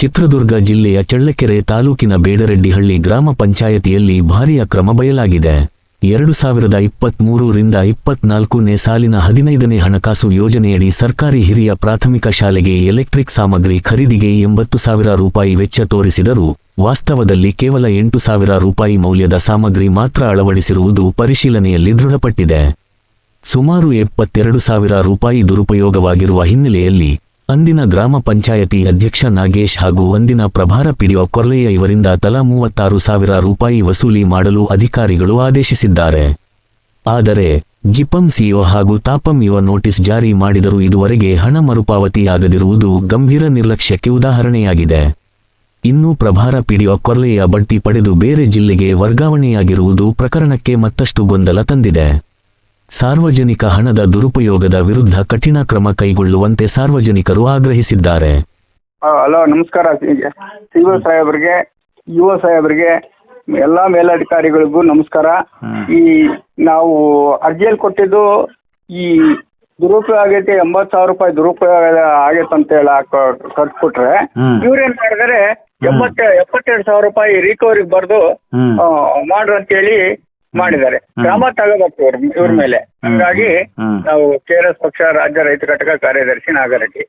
ಚಿತ್ರದುರ್ಗ ಜಿಲ್ಲೆಯ ಚಳ್ಳಕೆರೆ ತಾಲೂಕಿನ ಬೇಡರೆಡ್ಡಿಹಳ್ಳಿ ಗ್ರಾಮ ಪಂಚಾಯತಿಯಲ್ಲಿ ಭಾರೀ ಅಕ್ರಮ ಬಯಲಾಗಿದೆ. 2023ರಿಂದ 24ನೇ ಸಾಲಿನ 15ನೇ ಹಣಕಾಸು ಯೋಜನೆಯಡಿ ಸರ್ಕಾರಿ ಹಿರಿಯ ಪ್ರಾಥಮಿಕ ಶಾಲೆಗೆ ಎಲೆಕ್ಟ್ರಿಕ್ ಸಾಮಗ್ರಿ ಖರೀದಿಗೆ 80,000 ರೂಪಾಯಿ ವೆಚ್ಚ ತೋರಿಸಿದರೂ ವಾಸ್ತವದಲ್ಲಿ ಕೇವಲ 8,000 ರೂಪಾಯಿ ಮೌಲ್ಯದ ಸಾಮಗ್ರಿ ಮಾತ್ರ ಅಳವಡಿಸಿರುವುದು ಪರಿಶೀಲನೆಯಲ್ಲಿ ದೃಢಪಟ್ಟಿದೆ. ಸುಮಾರು 72,000 ರೂಪಾಯಿ ದುರುಪಯೋಗವಾಗಿರುವ ಹಿನ್ನೆಲೆಯಲ್ಲಿ ಅಂದಿನ ಗ್ರಾಮ ಪಂಚಾಯತಿ ಅಧ್ಯಕ್ಷ ನಾಗೇಶ್ ಹಾಗೂ ಅಂದಿನ ಪ್ರಭಾರ ಪಿಡಿಒ ಕೊರ್ಲೆಯ ಇವರಿಂದ ತಲಾ 36,000 ರೂಪಾಯಿ ವಸೂಲಿ ಮಾಡಲು ಅಧಿಕಾರಿಗಳು ಆದೇಶಿಸಿದ್ದಾರೆ. ಆದರೆ ಜಿಪಂ ಸಿಒ ಹಾಗೂ ತಾಪಂ ಇಒ ನೋಟಿಸ್ ಜಾರಿ ಮಾಡಿದರೂ ಇದುವರೆಗೆ ಹಣ ಮರುಪಾವತಿಯಾಗದಿರುವುದು ಗಂಭೀರ ನಿರ್ಲಕ್ಷ್ಯಕ್ಕೆ ಉದಾಹರಣೆಯಾಗಿದೆ. ಇನ್ನು ಪ್ರಭಾರ ಪಿಡಿಒ ಕೊರ್ಲೆಯ ಬಡ್ತಿ ಪಡೆದು ಬೇರೆ ಜಿಲ್ಲೆಗೆ ವರ್ಗಾವಣೆಯಾಗಿರುವುದು ಪ್ರಕರಣಕ್ಕೆ ಮತ್ತಷ್ಟು ಗೊಂದಲ ತಂದಿದೆ. ಸಾರ್ವಜನಿಕ ಹಣದ ದುರುಪಯೋಗದ ವಿರುದ್ಧ ಕಠಿಣ ಕ್ರಮ ಕೈಗೊಳ್ಳುವಂತೆ ಸಾರ್ವಜನಿಕರು ಆಗ್ರಹಿಸಿದ್ದಾರೆ. ಹಲೋ, ನಮಸ್ಕಾರ. ಸಿಒ ಸಾಹೇಬ್ರಿಗೆ, ಯುವ ಸಾಹೇಬ್ರಿಗೆ, ಎಲ್ಲಾ ಮೇಲಧಿಕಾರಿಗಳಿಗೂ ನಮಸ್ಕಾರ. ಈ ನಾವು ಅರ್ಜಿಯಲ್ಲಿ ಕೊಟ್ಟಿದ್ದು ಈ ದುರುಪಯೋಗ ಆಗೈತೆ, 80,000 ರೂಪಾಯಿ ದುರುಪಯೋಗ ಆಗೈತೆ ಅಂತ ಹೇಳ ಕಟ್ಕೊಟ್ರೆ ಇವ್ರೇನ್ ಮಾಡಿದಾರೆ 72,000 ರೂಪಾಯಿ ರಿಕವರಿಗೆ ಬರ್ದು ಮಾಡ್ರಿ ಅಂತ ಹೇಳಿ ಮಾಡಿದ್ದಾರೆ. ಕ್ರಮ ತಗೋಬೇಕು ಇವ್ರ ಮೇಲೆ. ಹಂಗಾಗಿ ನಾವು KRS ಪಕ್ಷ ರಾಜ್ಯ ರೈತ ಘಟಕ ಕಾರ್ಯದರ್ಶಿ ನಾಗರೆಡ್ಡಿ.